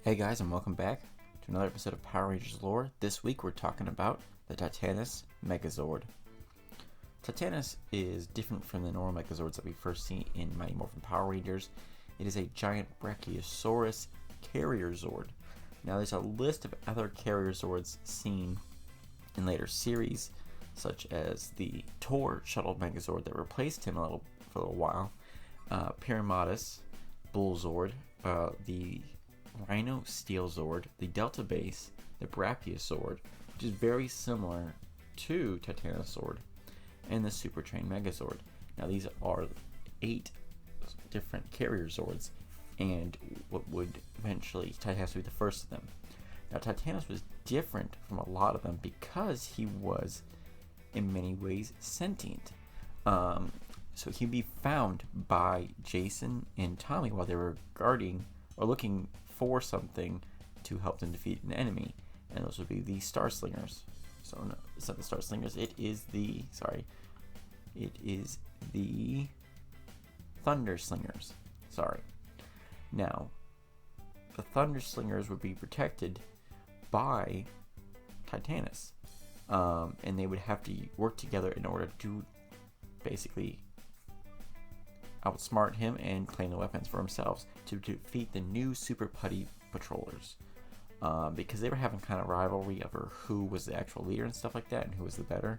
Hey guys, and welcome back to another episode of Power Rangers Lore. This week we're talking about the Titanus Megazord. Titanus is different from the normal Megazords that we first see in Mighty Morphin Power Rangers. It is a giant Brachiosaurus Carrierzord. Now there's a list of other Carrierzords seen in later series, such as the Tor Shuttle Megazord that replaced him for a little while, Pyramotus, Bullzord, the Rhino Steel Zord, the Delta Base, the Brachiosaurd, which is very similar to Titanosord, and the Super Train Megazord. Now these are 8 different Carrierzords, and what would eventually Titanus be the first of them. Now Titanus was different from a lot of them because he was in many ways sentient. So he'd be found by Jason and Tommy while they were guarding or looking for something to help them defeat an enemy, and those would be the Star Slingers. So no, it's not the Star Slingers. It is the Thunder Slingers. Sorry. Now, the Thunder Slingers would be protected by Titanus, and they would have to work together in order to basically outsmart him and claim the weapons for themselves to defeat the new Super Putty Patrollers, because they were having kind of rivalry over who was the actual leader and stuff like that, and who was the better.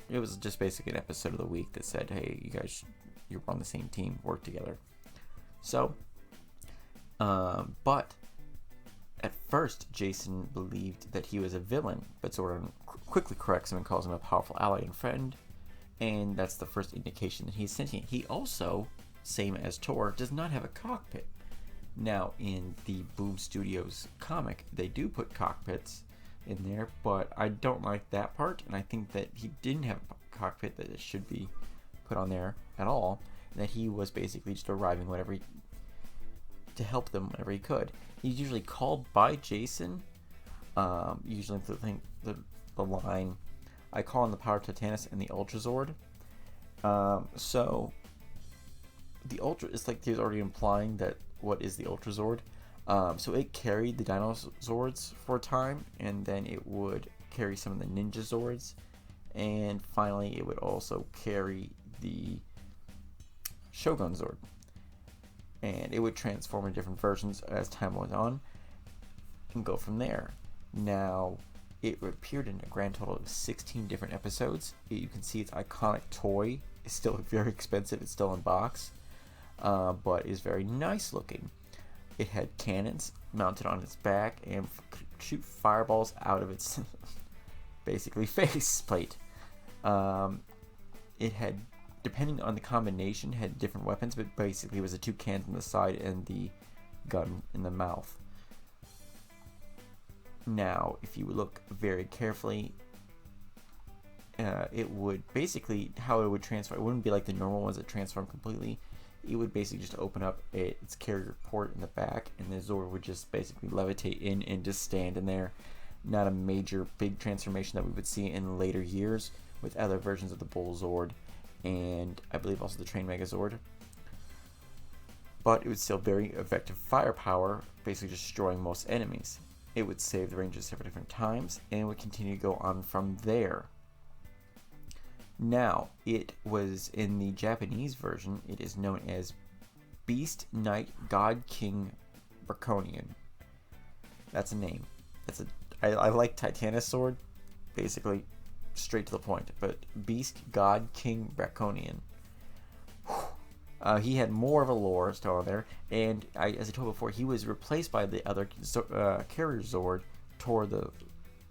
It was just basically an episode of the week that said, hey, you guys, you're on the same team, work together. So, but at first Jason believed that he was a villain, but Zordon quickly corrects him and calls him a powerful ally and friend. And that's the first indication that he's sentient. He also, same as Tor, does not have a cockpit. Now, in the Boom Studios comic, they do put cockpits in there, but I don't like that part, and I think that he didn't have a cockpit, that it should be put on there at all, and that he was basically just arriving to help them whenever he could. He's usually called by Jason, usually the line, I call on the power of Titanus and the Ultrazord. So the Ultra is like he's already implying that what is the Ultrazord. So it carried the Dinozords for a time, and then it would carry some of the Ninja Zords, and finally it would also carry the Shogun Zord. And it would transform in different versions as time went on and go from there. Now, it appeared in a grand total of 16 different episodes. You can see its iconic toy is still very expensive. It's still in box, but is very nice looking. It had cannons mounted on its back and shoot fireballs out of its basically face plate. It had, depending on the combination, had different weapons, but basically it was the 2 cans on the side and the gun in the mouth. Now, if you look very carefully, it would basically, how it would transform, it wouldn't be like the normal ones that transform completely. It would basically just open up its carrier port in the back, and the Zord would just basically levitate in and just stand in there. Not a major big transformation that we would see in later years with other versions of the Bullzord, and I believe also the Train Megazord. But it would still very effective firepower, basically destroying most enemies. It would save the Rangers several different times, and it would continue to go on from there. Now, it was in the Japanese version, it is known as Beast Knight God King Braconian. That's a name. I like Titanosord, basically straight to the point, but Beast God King Braconian. He had more of a lore still on there, and as I told before, he was replaced by the other Carrierzord, Tor the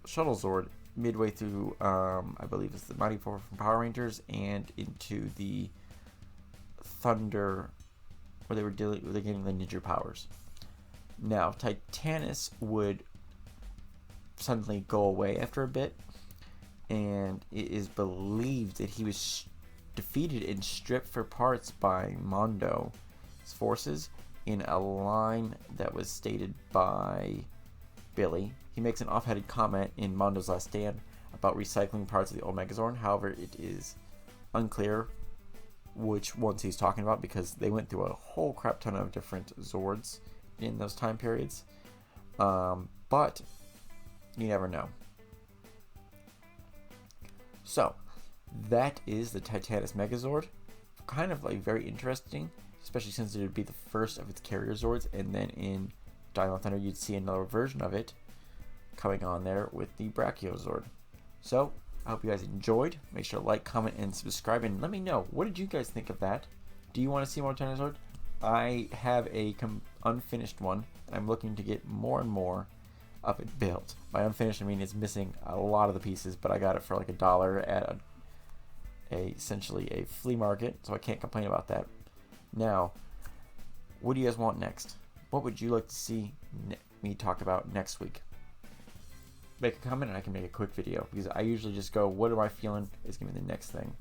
Shuttle Zord, midway through, I believe it's the Mighty Morphin Power Rangers, and into the Thunder, where they're getting the ninja powers. Now, Titanus would suddenly go away after a bit, and it is believed that he was defeated and stripped for parts by Mondo's forces in a line that was stated by Billy. He makes an offhanded comment in Mondo's Last Stand about recycling parts of the old Megazord. However, it is unclear which ones he's talking about, because they went through a whole crap ton of different Zords in those time periods. But you never know. So that is the Titanus Megazord. Kind of like very interesting, especially since it would be the first of its Carrierzords, and then in Diamond Thunder you'd see another version of it coming on there with the Brachiozord. So I hope you guys enjoyed. Make sure to like, comment, and subscribe, and let me know, what did you guys think of that? Do you want to see more Titanus? I have a unfinished one, and I'm looking to get more and more of it built. By unfinished, I mean it's missing a lot of the pieces, but I got it for like $1 at essentially a flea market, so I can't complain about that. Now, what do you guys want next? What would you like to see me talk about next week? Make a comment and I can make a quick video, because I usually just go, what am I feeling is going to be the next thing.